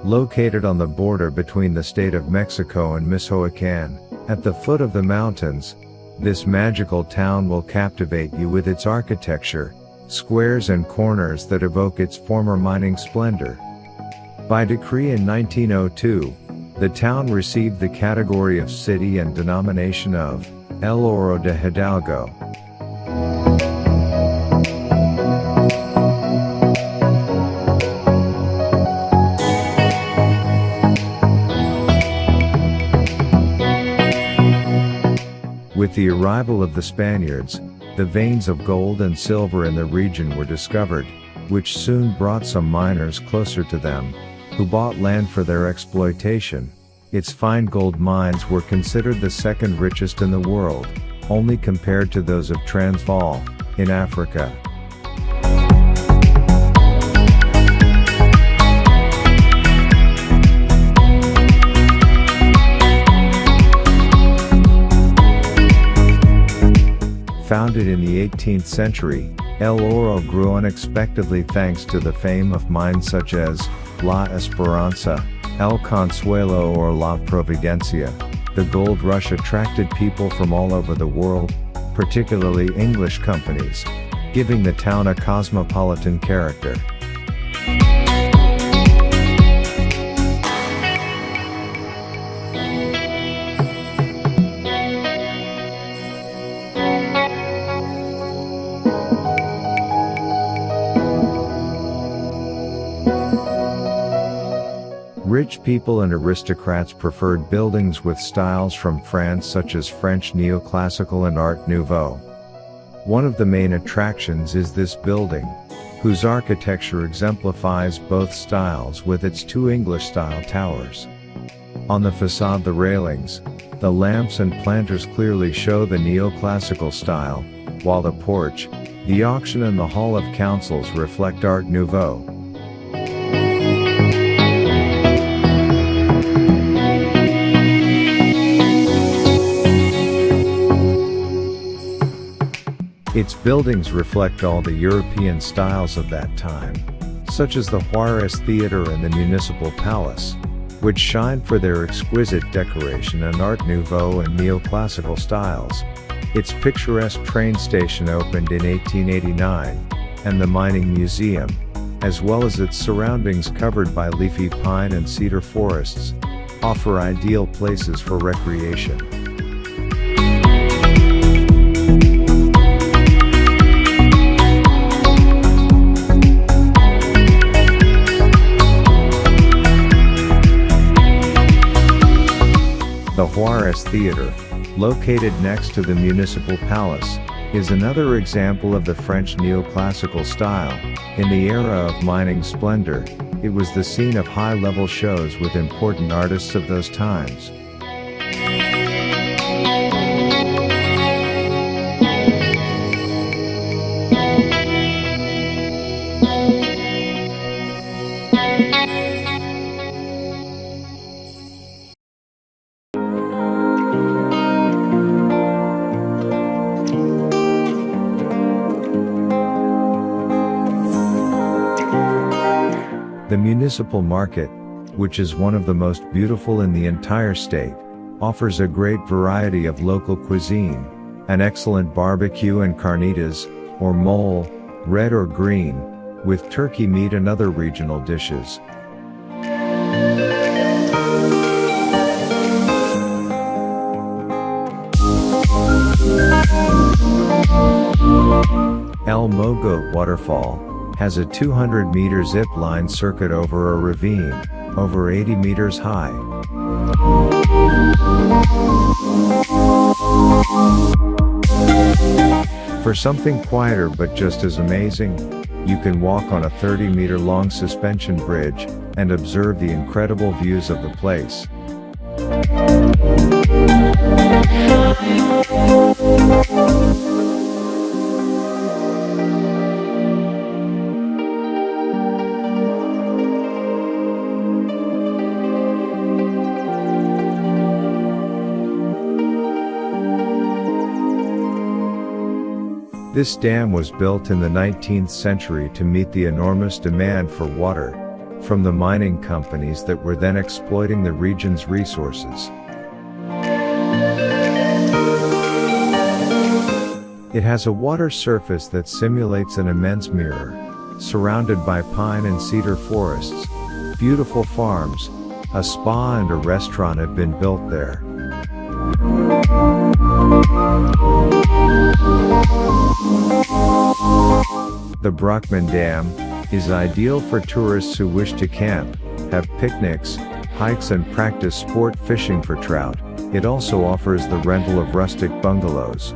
Located on the border between the state of Mexico and Michoacán, at the foot of the mountains, this magical town will captivate you with its architecture, squares and corners that evoke its former mining splendor. By decree in 1902, the town received the category of city and denomination of El Oro de Hidalgo. With the arrival of the Spaniards, the veins of gold and silver in the region were discovered, which soon brought some miners closer to them, who bought land for their exploitation. Its fine gold mines were considered the second richest in the world, only compared to those of Transvaal, in Africa. Founded in the 18th century, El Oro grew unexpectedly thanks to the fame of mines such as La Esperanza, El Consuelo or La Providencia. The gold rush attracted people from all over the world, particularly English companies, giving the town a cosmopolitan character. Rich people and aristocrats preferred buildings with styles from France such as French neoclassical and Art Nouveau. One of the main attractions is this building, whose architecture exemplifies both styles with its two English-style towers. On the facade, the railings, the lamps and planters clearly show the neoclassical style, while the porch, the auction and the Hall of Councils reflect Art Nouveau. Its buildings reflect all the European styles of that time, such as the Juarez Theatre and the Municipal Palace, which shine for their exquisite decoration and Art Nouveau and neoclassical styles. Its picturesque train station opened in 1889, and the Mining Museum, as well as its surroundings covered by leafy pine and cedar forests, offer ideal places for recreation. The Juarez Theatre, located next to the Municipal Palace, is another example of the French neoclassical style. In the era of mining splendor, it was the scene of high-level shows with important artists of those times. The municipal market, which is one of the most beautiful in the entire state, offers a great variety of local cuisine, an excellent barbecue and carnitas, or mole, red or green, with turkey meat and other regional dishes. El Mogote Waterfall has a 200-meter zip-line circuit over a ravine, over 80 meters high. For something quieter but just as amazing, you can walk on a 30-meter-long suspension bridge, and observe the incredible views of the place. This dam was built in the 19th century to meet the enormous demand for water from the mining companies that were then exploiting the region's resources. It has a water surface that simulates an immense mirror, surrounded by pine and cedar forests. Beautiful farms, a spa and a restaurant have been built there. The Brockman Dam is ideal for tourists who wish to camp, have picnics, hikes and practice sport fishing for trout. It also offers the rental of rustic bungalows.